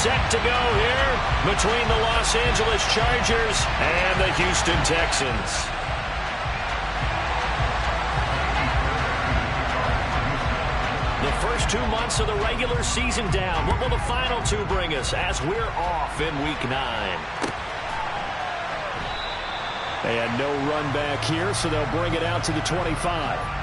set to go here between the Los Angeles Chargers and the Houston Texans. The first 2 months of the regular season down. What will the final 2 bring us as we're off in Week 9? And no run back here, so they'll bring it out to the 25.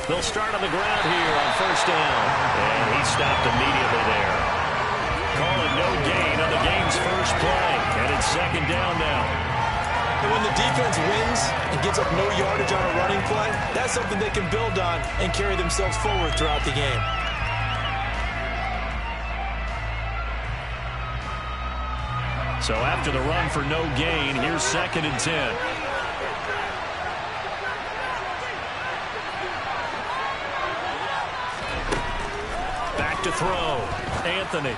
They'll start on the ground here on first down. And he stopped immediately there. Call it no gain on the game's first play. And it's second down now. And when the defense wins and gets up no yardage on a running play, that's something they can build on and carry themselves forward throughout the game. So after the run for no gain, here's second and 10. To throw. Anthony.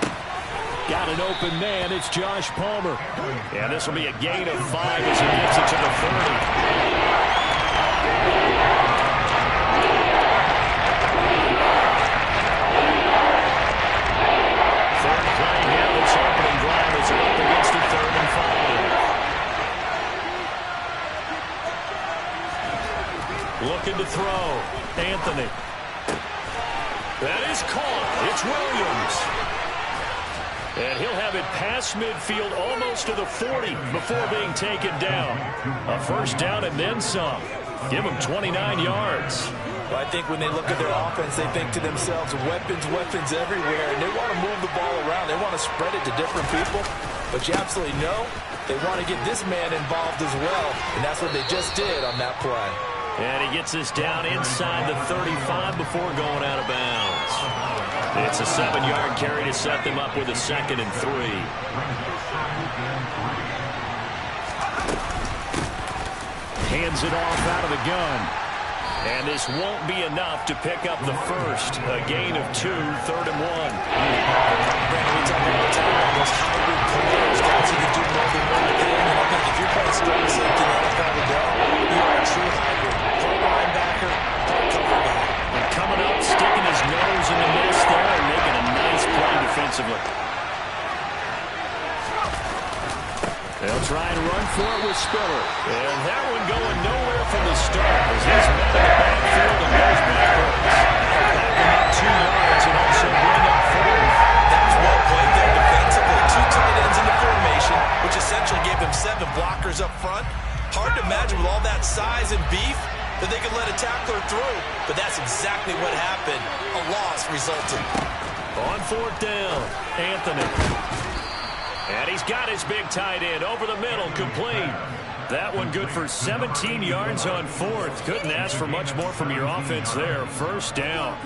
Got an open man. It's Josh Palmer. And this will be a gain of 5 as he gets it to the 30. Third play here. This opening drive is up against a 3rd and 5. Looking to throw. Anthony. That is caught. It's Williams. And he'll have it past midfield almost to the 40 before being taken down. A first down and then some. Give him 29 yards. Well, I think when they look at their offense, they think to themselves, weapons, weapons everywhere. And they want to move the ball around. They want to spread it to different people. But you absolutely know they want to get this man involved as well. And that's what they just did on that play. And he gets this down inside the 35 before going out of bounds. It's a 7-yard carry to set them up with a 2nd and 3. Hands it off out of the gun. And this won't be enough to pick up the first. A gain of 2, 3rd and 1. Brandon, we talk all the time about those hybrid players, guys who can do more than one thing. And I think if you're playing strong safety in the NFL today, you are a true hybrid. Part linebacker, part cover guy. And coming up, sticking his nose in the mess there and making a nice play defensively. They'll try and run for it with Spiller. And that one going nowhere from the start as he's met in the backfield and goes backwards. Backing up 2 yards and also bring up 4. That was well played there defensively. 2 tight ends in the formation, which essentially gave them 7 blockers up front. Hard to imagine with all that size and beef that they could let a tackler through. But that's exactly what happened. A loss resulted. On 4th down, Anthony. And he's got his big tight end over the middle, complete. That one good for 17 yards on 4th. Couldn't ask for much more from your offense there. First down.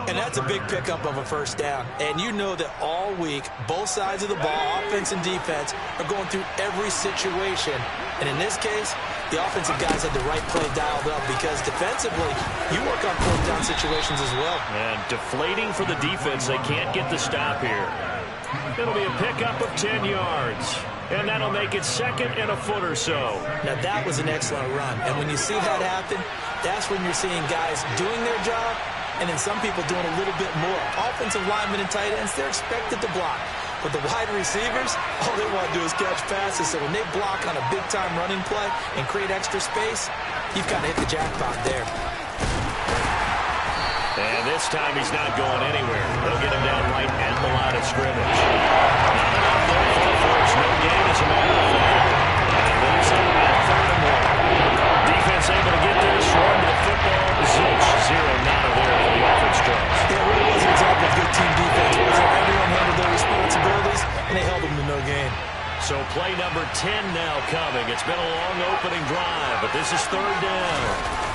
And that's a big pickup of a first down. And you know that all week, both sides of the ball, offense and defense, are going through every situation. And in this case, the offensive guys had the right play dialed up because defensively, you work on 4th down situations as well. And deflating for the defense. They can't get the stop here. It'll be a pickup of 10 yards. And that'll make it 2nd and a foot or so. Now, that was an excellent run. And when you see that happen, that's when you're seeing guys doing their job and then some people doing a little bit more. Offensive linemen and tight ends, they're expected to block. But the wide receivers, all they want to do is catch passes. So when they block on a big-time running play and create extra space, you've got to hit the jackpot there. And this time he's not going anywhere. They'll get him down right at the line of scrimmage. Not enough there for the first. No gain as a matter of fact. And leaves him at 3rd and 1. Defense able to get this, run to the football. Zilch, 0 not there for the offense drives. Yeah, it really was an example of good team defense. Everyone handled their responsibilities, and they held them to no gain. So play number 10 now coming. It's been a long opening drive, but this is 3rd down.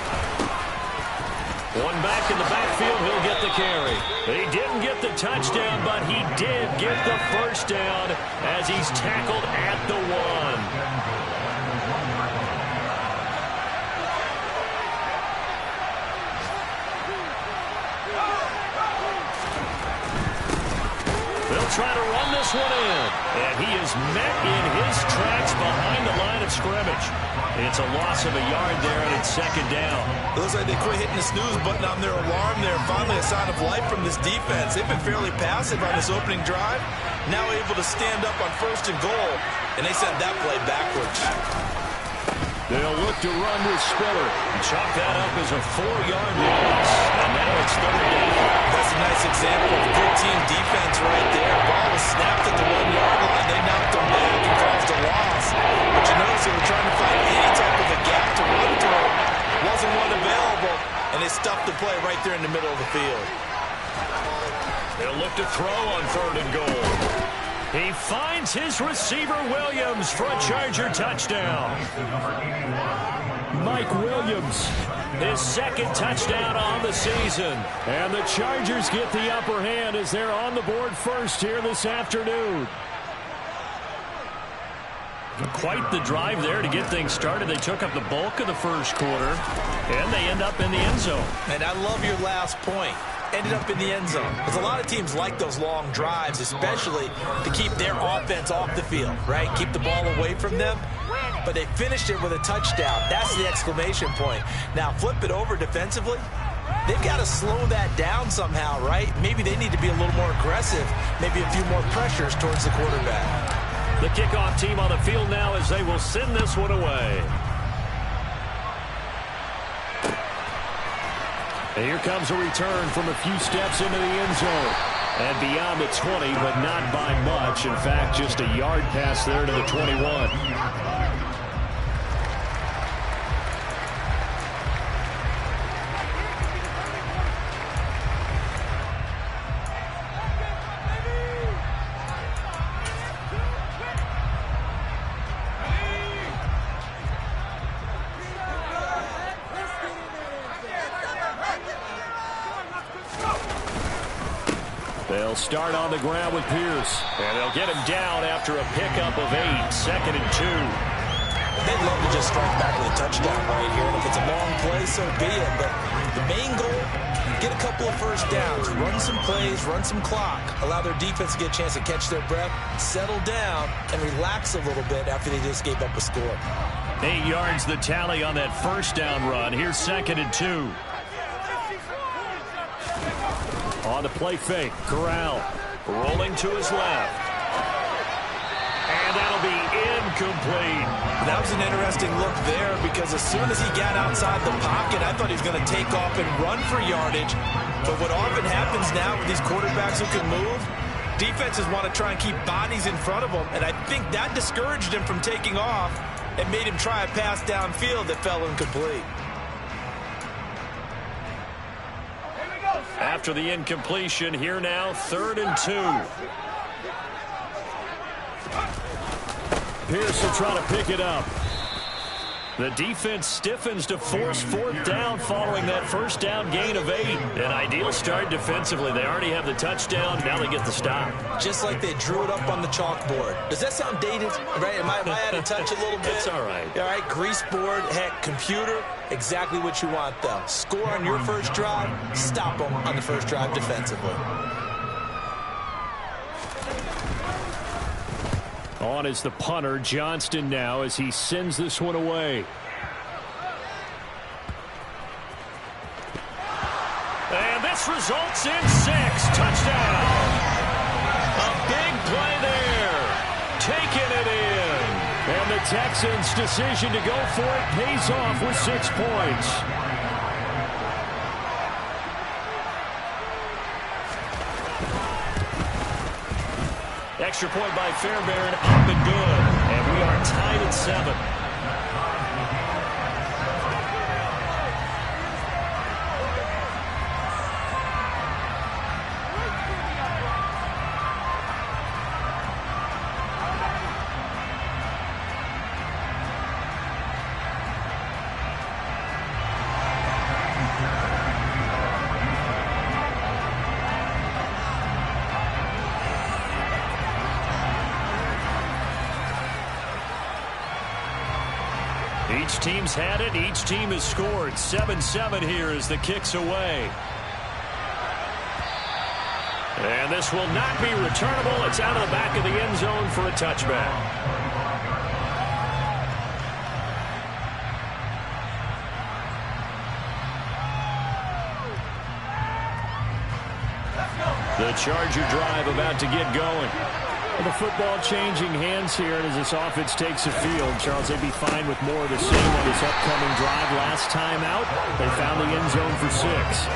One back in the backfield, he'll get the carry. He didn't get the touchdown, but he did get the first down as he's tackled at the 1. try to run this one in. And he is met in his tracks behind the line of scrimmage. It's a loss of a yard there, and it's second down. It looks like they quit hitting the snooze button on their alarm there. Finally a sign of life from this defense. They've been fairly passive on this opening drive. Now able to stand up on 1st and goal, and they sent that play backwards. They'll look to run with Spiller. Chalk that up as a 4-yard loss. And now it's third down. That's a nice example of good team defense right there. Ball was snapped at the 1-yard line. They knocked them back and caused a loss. But you notice they were trying to find any type of a gap to run through. Wasn't one available, and they stuffed the play right there in the middle of the field. They'll look to throw on 3rd and goal. He finds his receiver, Williams, for a Charger touchdown. Mike Williams, his 2nd touchdown on the season. And the Chargers get the upper hand as they're on the board first here this afternoon. Quite the drive there to get things started. They took up the bulk of the first quarter, and they end up in the end zone. And I love your last point. Ended up in the end zone. Because a lot of teams like those long drives, especially to keep their offense off the field, right? Keep the ball away from them. But they finished it with a touchdown. That's the exclamation point. Now, flip it over defensively. They've got to slow that down somehow, right? Maybe they need to be a little more aggressive. Maybe a few more pressures towards the quarterback. The kickoff team on the field now as they will send this one away. And here comes a return from a few steps into the end zone. And beyond the 20, but not by much. In fact, just a yard pass there to the 21. They'll start on the ground with Pierce. And they'll get him down after a pickup of 8, 2nd and 2. They'd love to just strike back with a touchdown right here. And if it's a long play, so be it. But the main goal, get a couple of first downs, run some plays, run some clock, allow their defense to get a chance to catch their breath, settle down, and relax a little bit after they just gave up a score. 8 yards the tally on that first down run. Here's 2nd and 2. On the play fake, Corral rolling to his left. And that'll be incomplete. That was an interesting look there because as soon as he got outside the pocket, I thought he was going to take off and run for yardage. But what often happens now with these quarterbacks who can move, defenses want to try and keep bodies in front of them. And I think that discouraged him from taking off and made him try a pass downfield that fell incomplete. After the incompletion, here now, 3rd and 2. Pierce will try to pick it up. The defense stiffens to force 4th down following that first down gain of 8. An ideal start defensively. They already have the touchdown. Now they get the stop. Just like they drew it up on the chalkboard. Does that sound dated? Right? Am I out of touch a little bit? It's all right. All right, grease board, heck, computer, exactly what you want, though. Score on your first drive, stop them on the first drive defensively. On is the punter, Johnston, now as he sends this one away. And this results in 6. Touchdown. A big play there. Taking it in. And the Texans' decision to go for it pays off with 6 points. Extra point by Fairbairn, up and good. And we are tied at 7. Each team's had it. Each team has scored. 7-7 here as the kick's away. And this will not be returnable. It's out of the back of the end zone for a touchback. The Charger drive about to get going. The football changing hands here, and as this offense takes the field, Charles, they'd be fine with more of the same on this upcoming drive. Last time out, they found the end zone for 6.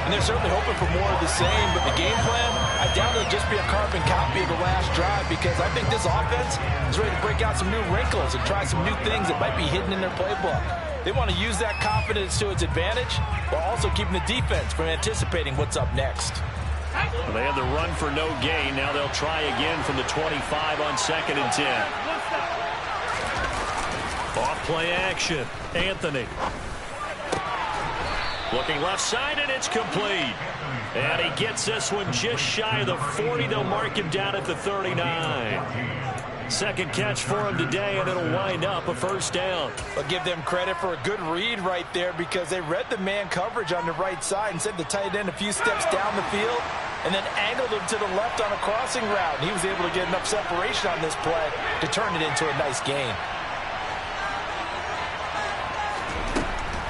And they're certainly hoping for more of the same, but the game plan, I doubt it'll just be a carbon copy of the last drive, because I think this offense is ready to break out some new wrinkles and try some new things that might be hidden in their playbook. They want to use that confidence to its advantage while also keeping the defense from anticipating what's up next. Well, they had the run for no gain. Now they'll try again from the 25 on 2nd and 10. Off play action. Anthony. Looking left side, and it's complete. And he gets this one just shy of the 40. They'll mark him down at the 39. Second catch for him today, and it'll wind up a first down. I'll give them credit for a good read right there, because they read the man coverage on the right side and sent the tight end a few steps down the field and then angled him to the left on a crossing route. And he was able to get enough separation on this play to turn it into a nice gain.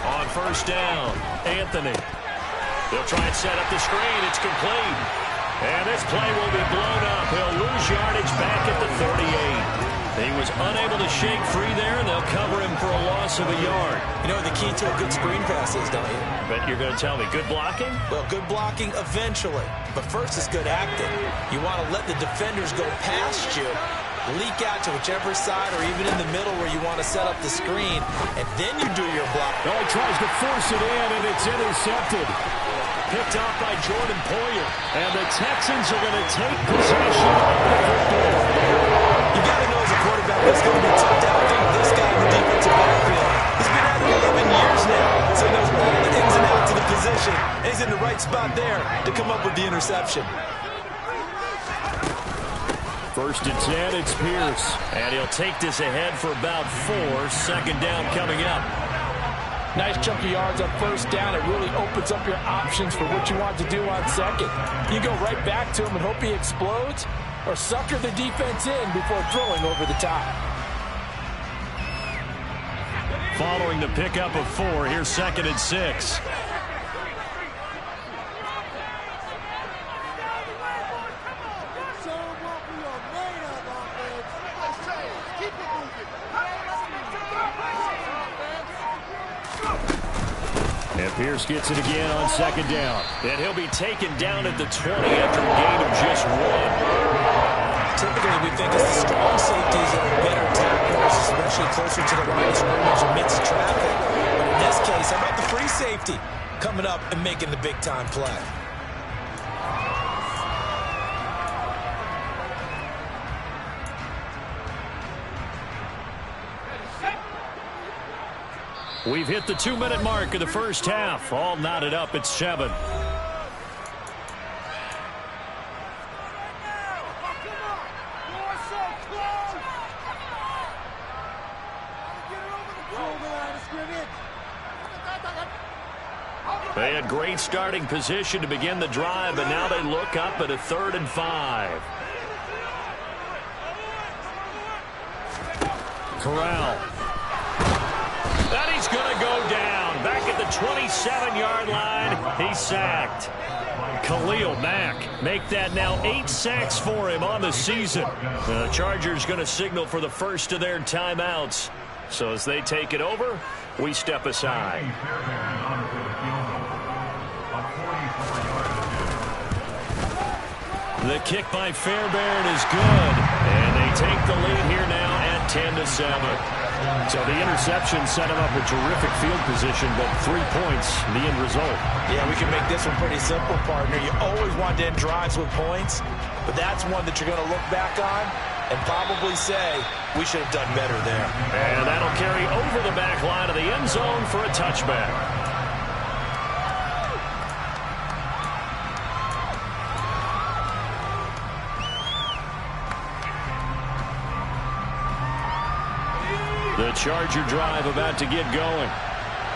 On first down, Anthony. They'll try and set up the screen. It's complete. And this play will be blown up. He'll lose yardage back at the 38. He was unable to shake free there, and they'll cover him for a loss of a yard. You know what the key to a good screen pass is, don't you? But you're going to tell me, good blocking? Well, good blocking eventually. But first is good acting. You want to let the defenders go past you, leak out to whichever side or even in the middle where you want to set up the screen, and then you do your block. Oh, he tries to force it in, and it's intercepted. Picked off by Jordan Poyer. And the Texans are going to take possession of the football. You got to know as a quarterback it's going to be tough to outthink this guy in the defensive backfield. He's been at it 11 years now, so he knows all the ins and outs of the position, and he's in the right spot there to come up with the interception. First and 10, it's Pierce. And he'll take this ahead for about 4. Second down coming up. Nice chunk of yards on first down. It really opens up your options for what you want to do on second. You go right back to him and hope he explodes, or sucker the defense in before throwing over the top. Following the pickup of 4, here's 2nd and 6. And Pierce gets it again on 2nd down. And he'll be taken down at the 20 after a gain of just 1. Typically, we think it's the strong safeties that are better tacklers, especially closer to the line of scrimmage amidst traffic. But in this case, how about the free safety coming up and making the big-time play? We've hit the 2-minute mark of the first half. All knotted up at 7. They had great starting position to begin the drive, but now they look up at a 3rd and 5. Corral. And he's going to go down. Back at the 27-yard line, he's sacked. Khalil Mack make that now 8 sacks for him on the season. The Chargers going to signal for the first of their timeouts. So as they take it over, we step aside. The kick by Fairbairn is good. And they take the lead here now at 10-7. So the interception set him up a terrific field position, but 3 points, the end result. Yeah, we can make this one pretty simple, partner. You always want to end drives with points, but that's one that you're going to look back on and probably say, we should have done better there. And that'll carry over the back line of the end zone for a touchback. The Charger drive about to get going.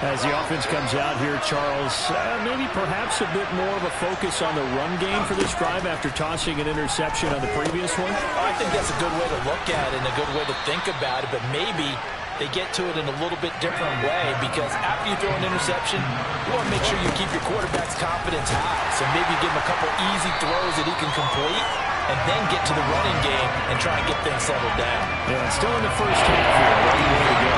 As the offense comes out here, Charles, maybe perhaps a bit more of a focus on the run game for this drive after tossing an interception on the previous one? I think that's a good way to look at it and a good way to think about it, but maybe they get to it in a little bit different way, because after you throw an interception, you want to make sure you keep your quarterback's confidence high. So maybe give him a couple easy throws that he can complete, and then get to the running game and try and get things settled down. Yeah, still in the first half here. Ready to go.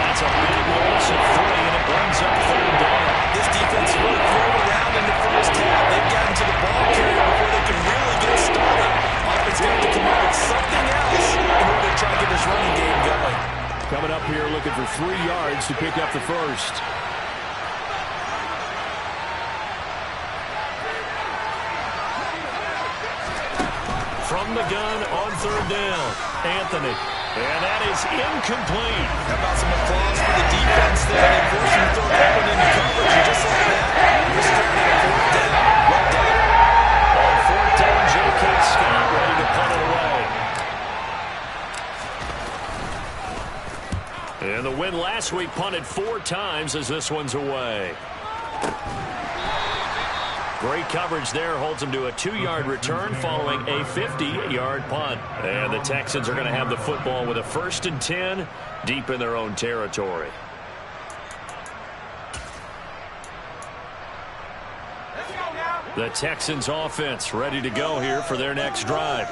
That's a big loss of 3, and it brings up 3rd down. This defense really threw it around in the first half. They've gotten to the ball carrier before they can really get started. Offense got to come up with something else in order to try and get this running game going. Coming up here looking for 3 yards to pick up the first. From the gun on 3rd down, Anthony. And that is incomplete. How about some applause for the defense there? They forced him to throw that one into coverage, and just like that, you're stranded at 4th down. Well done. On 4th down, J.K. Scott ready to punt it away. And the win last week punted 4 times as this one's away. Great coverage there, holds them to a 2-yard return following a 50-yard punt. And the Texans are going to have the football with a 1st and 10 deep in their own territory. The Texans offense ready to go here for their next drive.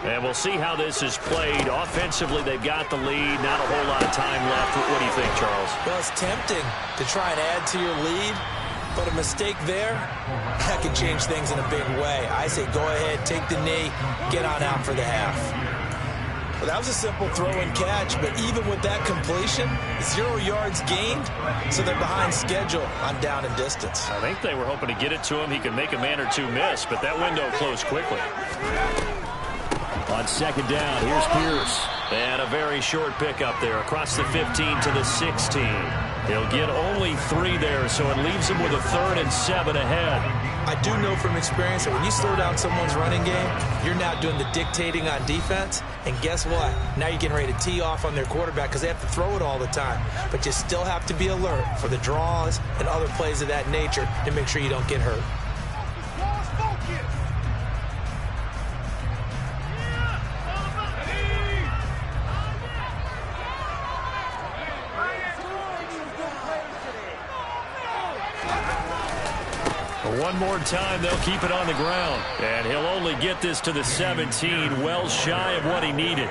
And we'll see how this is played. Offensively, they've got the lead. Not a whole lot of time left. What do you think, Charles? Well, it's tempting to try and add to your lead, but a mistake there, that can change things in a big way. I say go ahead, take the knee, get on out for the half. Well, that was a simple throw and catch, but even with that completion, 0 yards gained, so they're behind schedule on down and distance. I think they were hoping to get it to him. He could make a man or two miss, but that window closed quickly. On 2nd down, here's Pierce. And a very short pickup there across the 15 to the 16. He'll get only 3 there, so it leaves him with a 3rd and 7 ahead. I do know from experience that when you slow down someone's running game, you're now doing the dictating on defense. And guess what? Now you're getting ready to tee off on their quarterback because they have to throw it all the time. But you still have to be alert for the draws and other plays of that nature to make sure you don't get hurt. One more time, they'll keep it on the ground. And he'll only get this to the 17, well shy of what he needed.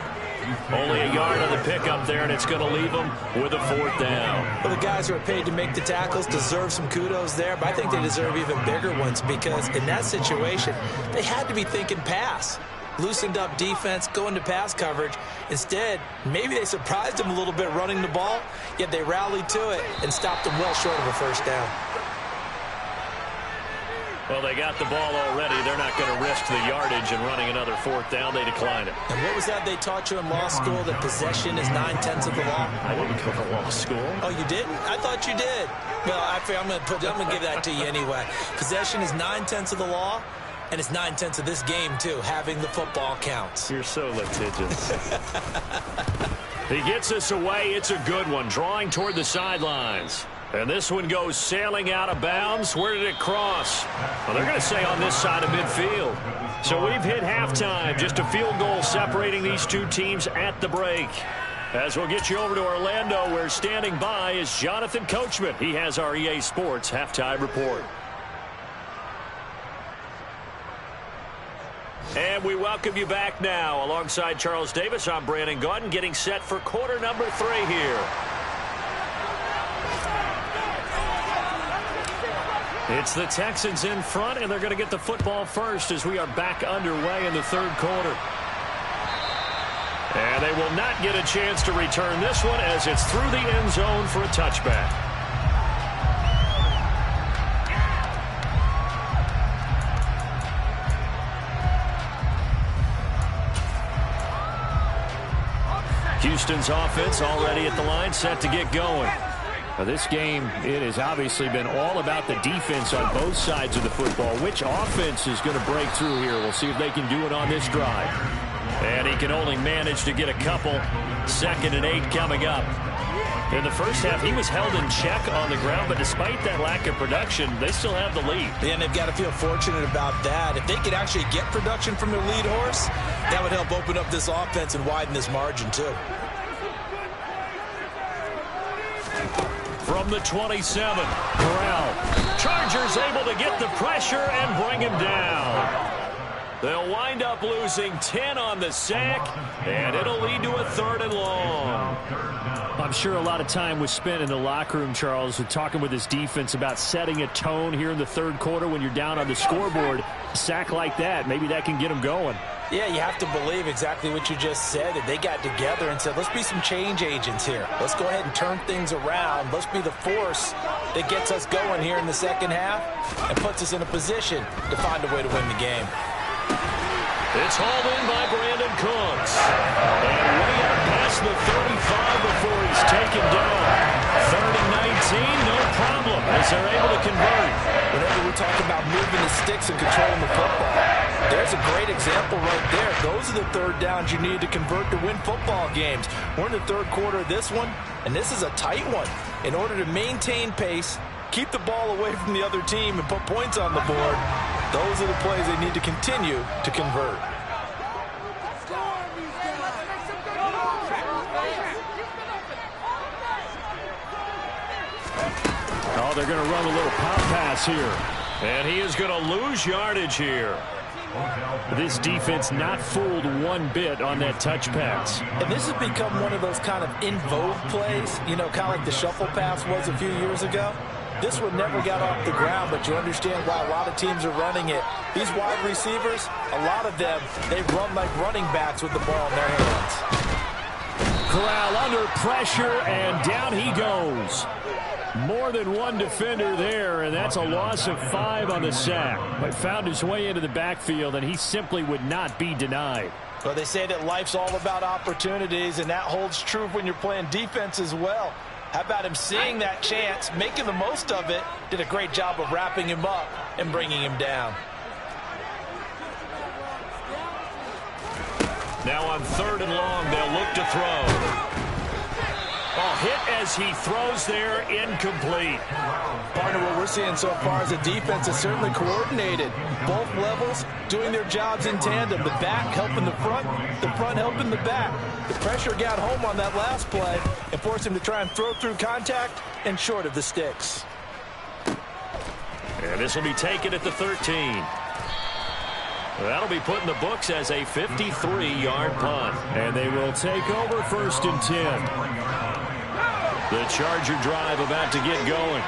Only a yard on the pickup there, and it's going to leave him with a 4th down. Well, the guys who are paid to make the tackles deserve some kudos there, but I think they deserve even bigger ones because in that situation, they had to be thinking pass. Loosened up defense, going to pass coverage. Instead, maybe they surprised him a little bit running the ball, yet they rallied to it and stopped him well short of a 1st down. Well, they got the ball already. They're not going to risk the yardage and running another 4th down. They decline it. And what was that they taught you in law school, that possession is 9/10 of the law? I didn't go to law school. Oh, you didn't? I thought you did. Well, I'm going to give that to you anyway. Possession is 9/10 of the law, and it's 9/10 of this game, too. Having the football counts. You're so litigious. He gets us away. It's a good one. Drawing toward the sidelines. And this one goes sailing out of bounds. Where did it cross? Well, they're going to say on this side of midfield. So we've hit halftime. Just a field goal separating these two teams at the break. As we'll get you over to Orlando, where standing by is Jonathan Coachman. He has our EA Sports halftime report. And we welcome you back now. Alongside Charles Davis, I'm Brandon Gaudin, getting set for quarter number 3 here. It's the Texans in front, and they're going to get the football first as we are back underway in the 3rd quarter. And they will not get a chance to return this one as it's through the end zone for a touchback. Houston's offense already at the line, set to get going. Now this game, it has obviously been all about the defense on both sides of the football. Which offense is going to break through here? We'll see if they can do it on this drive. And he can only manage to get a couple. 2nd and 8 coming up. In the first half, he was held in check on the ground, but despite that lack of production, they still have the lead. Yeah, and they've got to feel fortunate about that. If they could actually get production from their lead horse, that would help open up this offense and widen this margin, too. From the 27, Corral. Chargers able to get the pressure and bring him down. They'll wind up losing 10 on the sack, and it'll lead to a 3rd and long. I'm sure a lot of time was spent in the locker room, Charles, with talking with his defense about setting a tone here in the 3rd quarter when you're down on the scoreboard. A sack like that, maybe that can get them going. Yeah, you have to believe exactly what you just said. That they got together and said, let's be some change agents here. Let's go ahead and turn things around. Let's be the force that gets us going here in the 2nd half and puts us in a position to find a way to win the game. It's hauled in by Brandon Cooks. And way out past the 35 before he's taken down. 3rd and 19, no problem, as they're able to convert. Whenever we talk about moving the sticks and controlling the football, there's a great example right there. Those are the 3rd downs you need to convert to win football games. We're in the 3rd quarter of this one, and this is a tight one. In order to maintain pace, keep the ball away from the other team, and put points on the board, those are the plays they need to continue to convert. Oh, they're going to run a little pop pass here. And he is going to lose yardage here. This defense not fooled one bit on that touch pass. And this has become one of those kind of in vogue plays, you know, kind of like the shuffle pass was a few years ago. This one never got off the ground, but you understand why a lot of teams are running it. These wide receivers, a lot of them, they run like running backs with the ball in their hands. Corral under pressure, and down he goes. More than one defender there, and that's a loss of 5 on the sack. But found his way into the backfield, and he simply would not be denied. Well, they say that life's all about opportunities, and that holds true when you're playing defense as well. How about him seeing that chance, making the most of it, did a great job of wrapping him up and bringing him down. Now on 3rd and long, they'll look to throw. A hit as he throws there, incomplete. Partner, what we're seeing so far is the defense is certainly coordinated. Both levels doing their jobs in tandem. The back helping the front helping the back. The pressure got home on that last play and forced him to try and throw through contact and short of the sticks. And this will be taken at the 13. That'll be put in the books as a 53-yard punt. And they will take over 1st and 10. The Charger drive about to get going.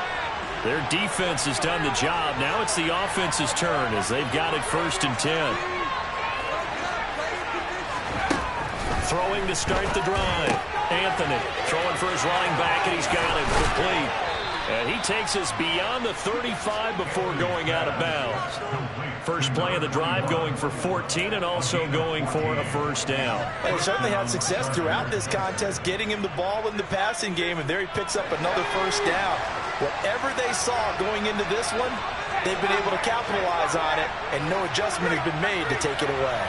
Their defense has done the job. Now it's the offense's turn as they've got it 1st and 10. Throwing to start the drive. Anthony throwing for his running back, and he's got it complete. And he takes us beyond the 35 before going out of bounds. First play of the drive going for 14 and also going for a 1st down. And he certainly had success throughout this contest, getting him the ball in the passing game, and there he picks up another 1st down. Whatever they saw going into this one, they've been able to capitalize on it, and no adjustment has been made to take it away.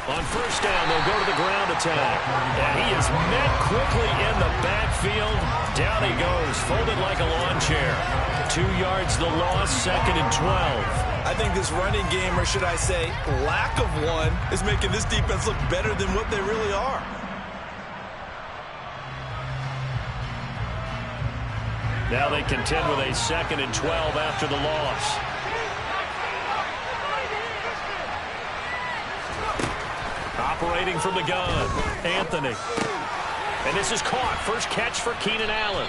On 1st down, they'll go to the ground attack. And he is met quickly in the backfield. Down he goes, folded like a lawn chair. 2 yards the loss, 2nd and 12. I think this running game, or should I say lack of one, is making this defense look better than what they really are. Now they contend with a 2nd and 12 after the loss. Operating from the gun, Anthony. And this is caught. First catch for Keenan Allen.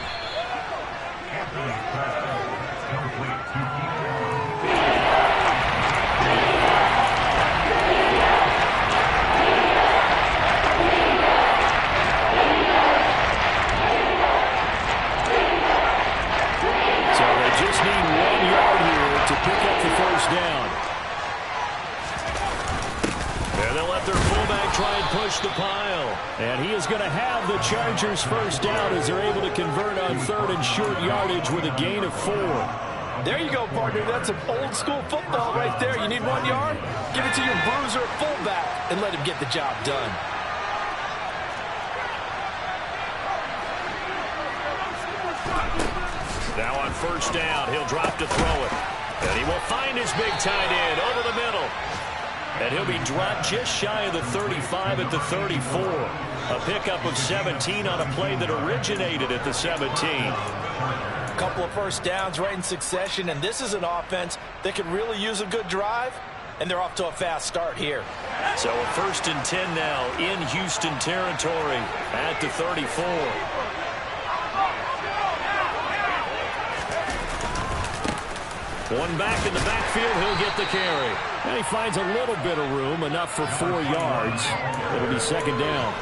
So they just need 1 yard here to pick up the 1st down. And they'll let their fullback try and push the pile. And he is going to have the Chargers 1st down as they're able to convert on 3rd and short yardage with a gain of 4. There you go, partner. That's an old-school football right there. You need 1 yard? Give it to your bruiser fullback and let him get the job done. first down. He'll drop to throw it. And he will find his big tight end over the middle. And he'll be dropped just shy of the 35 at the 34. A pickup of 17 on a play that originated at the 17. A couple of first downs right in succession, and this is an offense that could really use a good drive, and they're off to a fast start here. So a 1st and 10 now in Houston territory at the 34. One back in the backfield, he'll get the carry. And he finds a little bit of room, enough for 4 yards. It'll be 2nd down.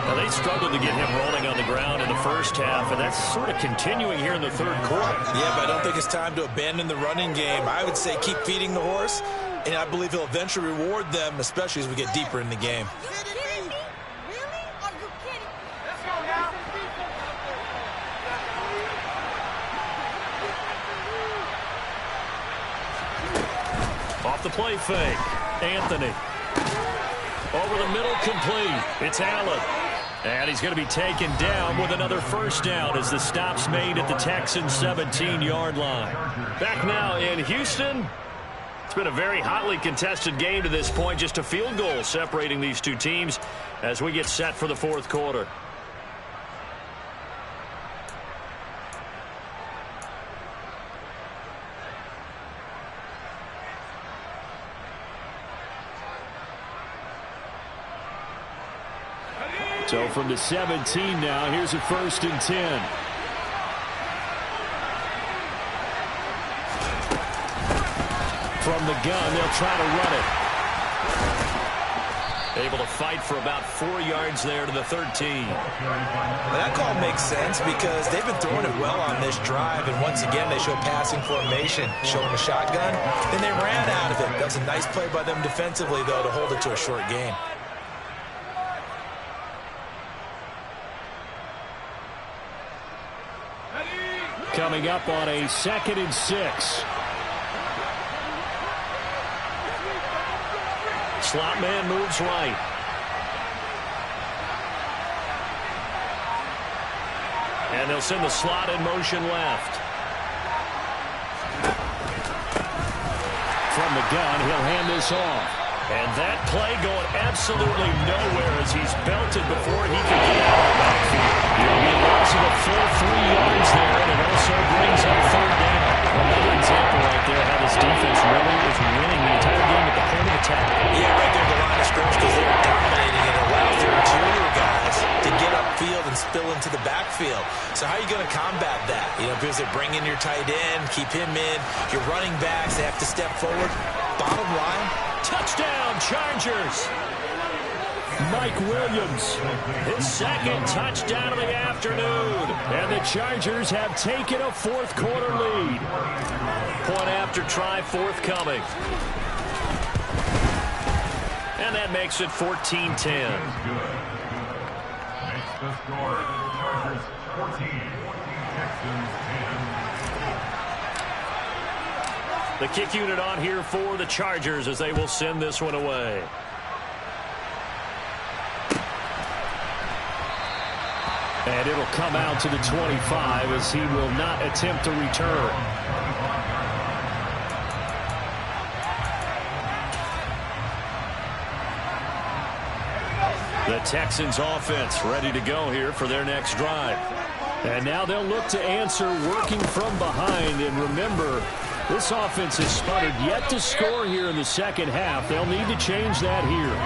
Now, they struggled to get him rolling on the ground in the first half, and that's sort of continuing here in the 3rd quarter. Yeah, but I don't think it's time to abandon the running game. I would say keep feeding the horse, and I believe he'll eventually reward them, especially as we get deeper in the game. Off the play fake. Anthony. Over the middle, complete. It's Allen. And he's going to be taken down with another first down as the stop's made at the Texans' 17-yard line. Back now in Houston. It's been a very hotly contested game to this point. Just a field goal separating these two teams as we get set for the 4th quarter. So from the 17 now, here's a 1st and 10. From the gun, they'll try to run it. Able to fight for about 4 yards there to the 13. That call makes sense because they've been throwing it well on this drive, and once again they show passing formation, showing a shotgun. Then they ran out of it. That was a nice play by them defensively, though, to hold it to a short gain. Coming up on a 2nd and 6. Slot man moves right. And they'll send the slot in motion left. From the gun, he'll hand this off. And that play going absolutely nowhere as he's belted before he can get out of the backfield. He'll be a loss of a full 3 yards there, and it also brings up 3rd down. Another example right there how this defense really is winning the entire game at the point of attack. Yeah, right there at the line of scrimmage because they were dominating and allows their interior guys to get upfield and spill into the backfield. So how are you going to combat that? You know, because they bring in your tight end, keep him in. Your running backs, they have to step forward. Bottom line, touchdown, Chargers. Mike Williams. His 2nd touchdown of the afternoon. And the Chargers have taken a 4th quarter lead. Point after try forthcoming. And that makes it 14-10. Makes the score. Chargers 14, Texans 10. The kick unit on here for the Chargers as they will send this one away. And it'll come out to the 25 as he will not attempt to return. The Texans offense ready to go here for their next drive. And now they'll look to answer working from behind. And remember, this offense has sputtered yet to score here in the 2nd half. They'll need to change that here.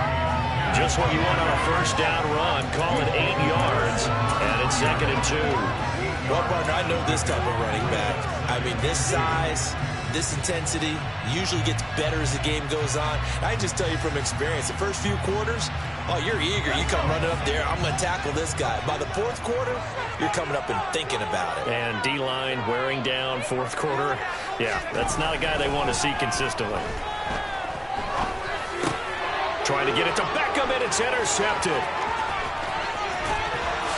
Just what you want on a first down run. Call it 8 yards. And it's 2nd and 2. well, partner, I know this type of running back. I mean, this size, this intensity usually gets better as the game goes on. I can just tell you from experience, the first few quarters, oh, you're eager. You come running up there, I'm going to tackle this guy. By the 4th quarter, you're coming up and thinking about it. And D-line wearing down 4th quarter. Yeah, that's not a guy they want to see consistently. Trying to get it to Beckham, and it's intercepted.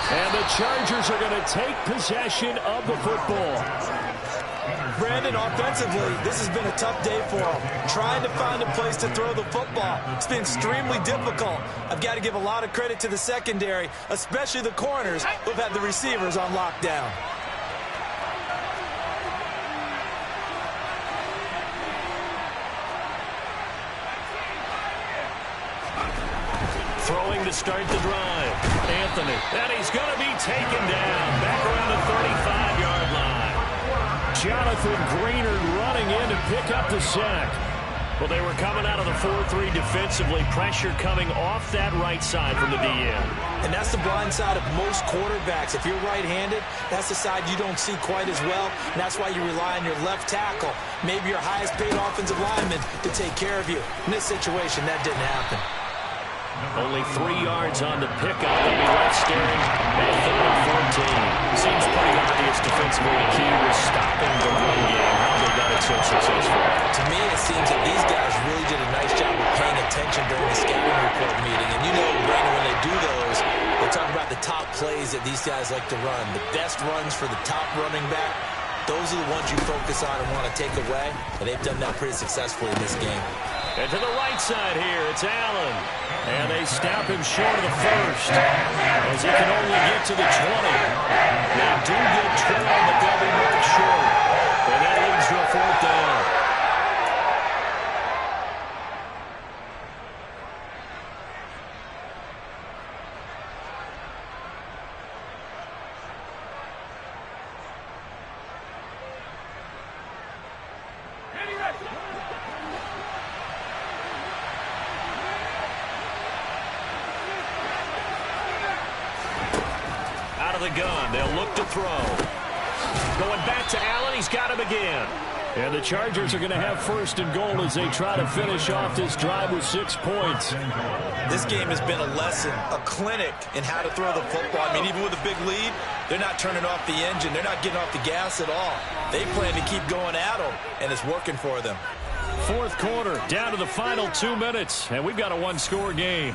And the Chargers are going to take possession of the football. Brandon, offensively, this has been a tough day for them. Trying to find a place to throw the football. It's been extremely difficult. I've got to give a lot of credit to the secondary, especially the corners who've had the receivers on lockdown. to start the drive. Anthony. And he's going to be taken down. Back around the 35-yard line. Jonathan Greenard running in to pick up the sack. Well, they were coming out of the 4-3 defensively. Pressure coming off that right side from the DN. And that's the blind side of most quarterbacks. If you're right-handed, that's the side you don't see quite as well. And that's why you rely on your left tackle, maybe your highest-paid offensive lineman, to take care of you. In this situation, that didn't happen. Only 3 yards on the pickup. They'll be left staring at 3rd and 14. Seems pretty obvious defensively the key was stopping the run game. How they got it so successful. To me, it seems that these guys really did a nice job of paying attention during the scouting report meeting. And you know, Brandon, when they do those, they talk about the top plays that these guys like to run. The best runs for the top running back. Those are the ones you focus on and want to take away. And they've done that pretty successfully in this game. And to the right side here, it's Allen. And they stop him short of the first, as he can only get to the 20. They do get 12, but they'll be marked short. And that leads to a 4th down. The gun. They'll look to throw. Going back to Allen. He's got him again. And the Chargers are going to have 1st and goal as they try to finish off this drive with 6 points. This game has been a lesson, a clinic in how to throw the football. I mean, even with a big lead, they're not turning off the engine. They're not getting off the gas at all. They plan to keep going at them, and it's working for them. 4th quarter, down to the final 2 minutes, and we've got a 1-score game.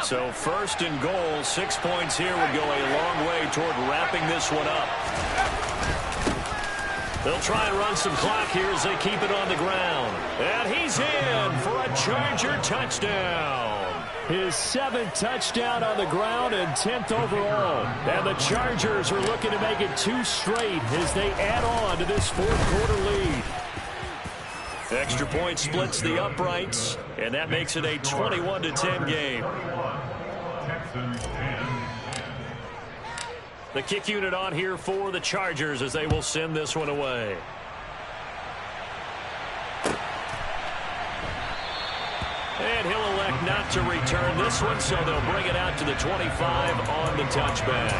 So 1st and goal, 6 points here would go a long way toward wrapping this one up. They'll try and run some clock here as they keep it on the ground. And he's in for a Charger touchdown. His 7th touchdown on the ground and 10th overall. And the Chargers are looking to make it 2 straight as they add on to this 4th quarter lead. Extra point splits the uprights, and that makes it a 21-10 game. The kick unit on here for the Chargers as they will send this one away. And he'll elect not to return this one, so they'll bring it out to the 25 on the touchback.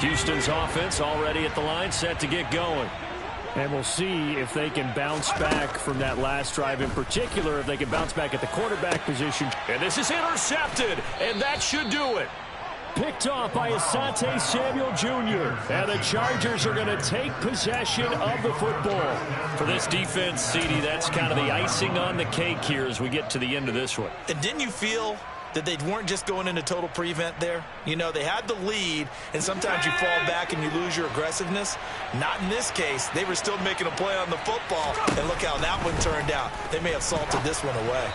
Houston's offense already at the line, set to get going. And we'll see if they can bounce back from that last drive, in particular, if they can bounce back at the quarterback position. And this is intercepted, and that should do it. Picked off by Asante Samuel Jr. And the Chargers are going to take possession of the football. For this defense, CD, that's kind of the icing on the cake here as we get to the end of this one. And didn't you feel that they weren't just going into total prevent there? You know, they had the lead, and sometimes you fall back and you lose your aggressiveness. Not in this case. They were still making a play on the football, and look how that one turned out. They may have salted this one away.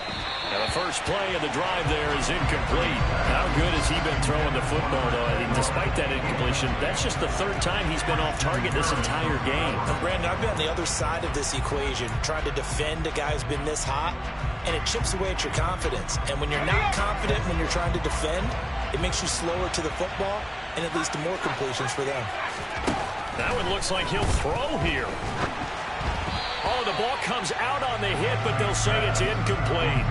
Now the first play of the drive there is incomplete. How good has he been throwing the football, though? I mean, despite that incompletion, that's just the 3rd time he's been off target this entire game. And Brandon, I've been on the other side of this equation, trying to defend a guy who's been this hot, and it chips away at your confidence. And when you're not confident when you're trying to defend, it makes you slower to the football, and it leads to more completions for them. That one looks like he'll throw here. Oh, the ball comes out on the hit, but they'll say it's incomplete.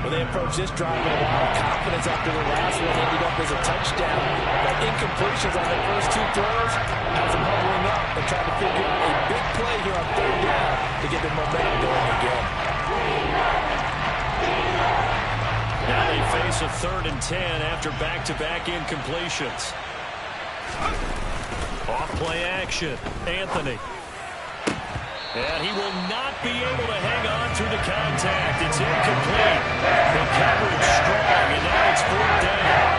Well, they approached this drive with a lot of confidence after the last one ended up as a touchdown. But incompletions on their first 2 throws has them huddling up and trying to figure out a big play here on 3rd down to get their momentum going again. Now they face a 3rd and 10 after back-to-back incompletions. Off play action. Anthony. And he will not be able to hang on through the contact. It's incomplete. The coverage strong, and now it's 4th down.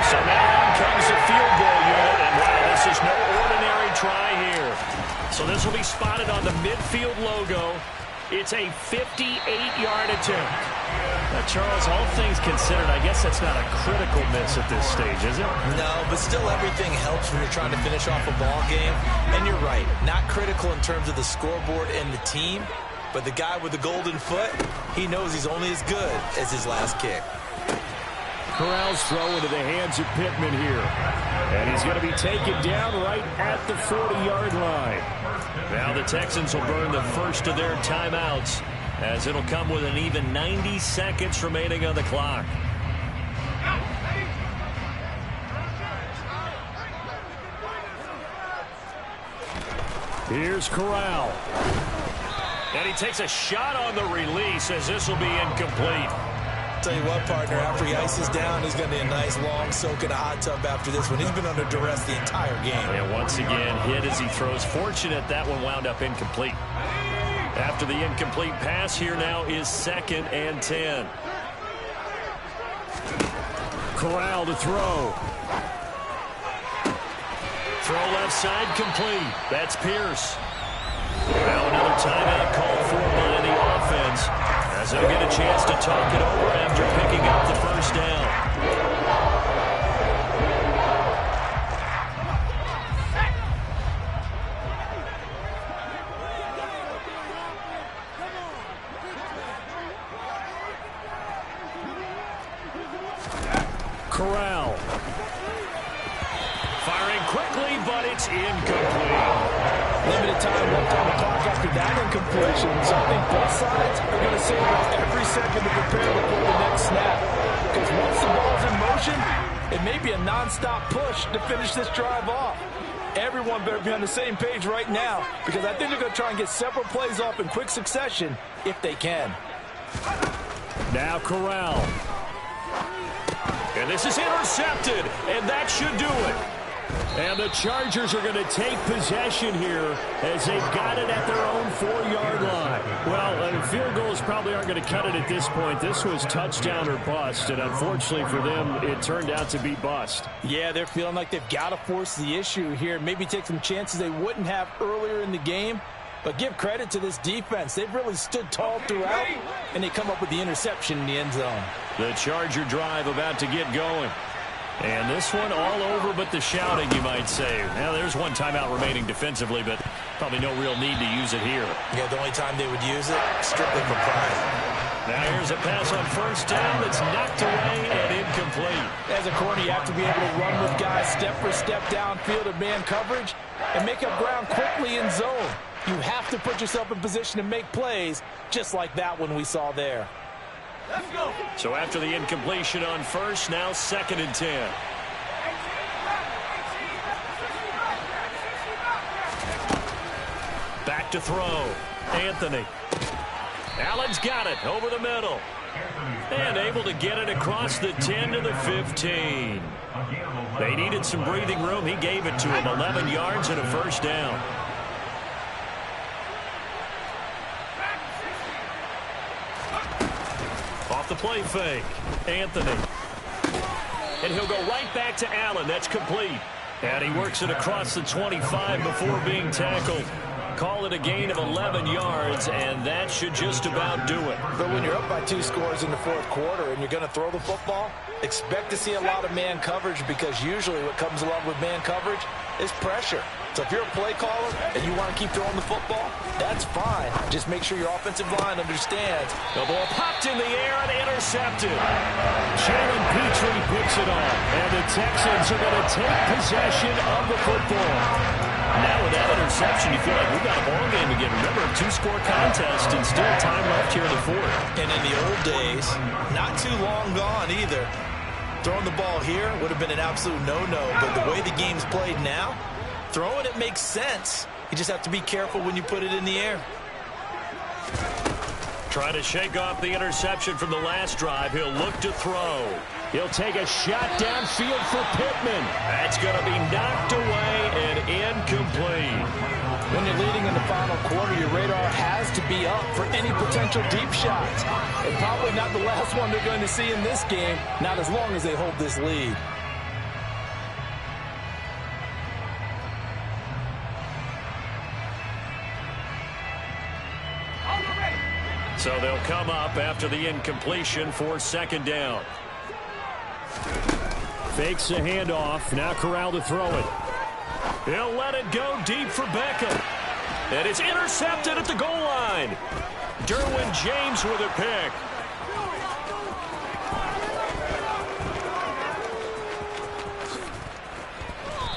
So now on comes the field goal unit, and wow, this is no ordinary try here. So this will be spotted on the midfield logo. It's a 58-yard attempt. Now, Charles, all things considered, I guess that's not a critical miss at this stage, is it? No, but still everything helps when you're trying to finish off a ball game. And you're right, not critical in terms of the scoreboard and the team, But the guy with the golden foot, he knows he's only as good as his last kick. Corral's throw into the hands of Pittman here. And he's going to be taken down right at the 40-yard line. Now the Texans will burn the first of their timeouts, as it'll come with an even 90 seconds remaining on the clock. Here's Corral. And he takes a shot on the release, as this will be incomplete. Tell you what, partner, after he ices down, he's going to be a nice long soak in a hot tub after this one. He's been under duress the entire game. And once again, hit as he throws. Fortunate that one wound up incomplete. After the incomplete pass, here now is 2nd and 10. Corral to throw. Throw left side complete. That's Pierce. Now another timeout called for by the offense, as they'll get a chance to talk it over after picking up the first down. Corral. Firing quickly, but it's incomplete. Limited time left on the clock after that incompletion. So I think both sides are going to save up every second to prepare before the next snap. Because once the ball's in motion, it may be a nonstop push to finish this drive off. Everyone better be on the same page right now, because I think they're going to try and get several plays off in quick succession if they can. Now Corral. And this is intercepted, and that should do it. And the Chargers are going to take possession here, as they've got it at their own 4-yard line. Well, field goals probably aren't going to cut it at this point. This was touchdown or bust, and unfortunately for them, it turned out to be bust. Yeah, they're feeling like they've got to force the issue here, maybe take some chances they wouldn't have earlier in the game. But give credit to this defense. They've really stood tall throughout, and they come up with the interception in the end zone. The Charger drive about to get going. And this one all over but the shouting, you might say. Now, there's one timeout remaining defensively, but probably no real need to use it here. Yeah, the only time they would use it, strictly for pride. Now here's a pass on first down that's knocked away and incomplete. As a corner, you have to be able to run with guys step for step downfield in man coverage and make up ground quickly in zone. You have to put yourself in position to make plays, just like that one we saw there. Let's go. So after the incompletion on first, now 2nd and 10. Back to throw. Anthony. Allen's got it over the middle. And able to get it across the 10 to the 15. They needed some breathing room. He gave it to him. 11 yards and a first down. Off the play fake. Anthony. And he'll go right back to Allen. That's complete. And he works it across the 25 before being tackled. Call it a gain of 11 yards, and that should just about do it. But when you're up by 2 scores in the 4th quarter and you're going to throw the football, expect to see a lot of man coverage, because usually what comes along with man coverage is pressure. So if you're a play caller and you want to keep throwing the football, that's fine. Just make sure your offensive line understands. The ball popped in the air and intercepted. Jalen Petrie picks it off, and the Texans are going to take possession of the football. Now with that interception, you feel like we've got a ball game again. Remember, a 2-score contest and still time left here in the 4th. And in the old days, not too long gone either, throwing the ball here would have been an absolute no-no. But the way the game's played now, throwing it makes sense. You just have to be careful when you put it in the air. Trying to shake off the interception from the last drive. He'll look to throw. He'll take a shot downfield for Pittman. That's going to be knocked away and incomplete. When you're leading in the final quarter, your radar has to be up for any potential deep shots. And probably not the last one they're going to see in this game, not as long as they hold this lead. So they'll come up after the incompletion for 2nd down. Fakes the handoff. Now Corral to throw it. He'll let it go deep for Beckham. And it's intercepted at the goal line. Derwin James with a pick.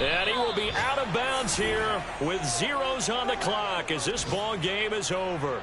And he will be out of bounds here with zeros on the clock as this ball game is over.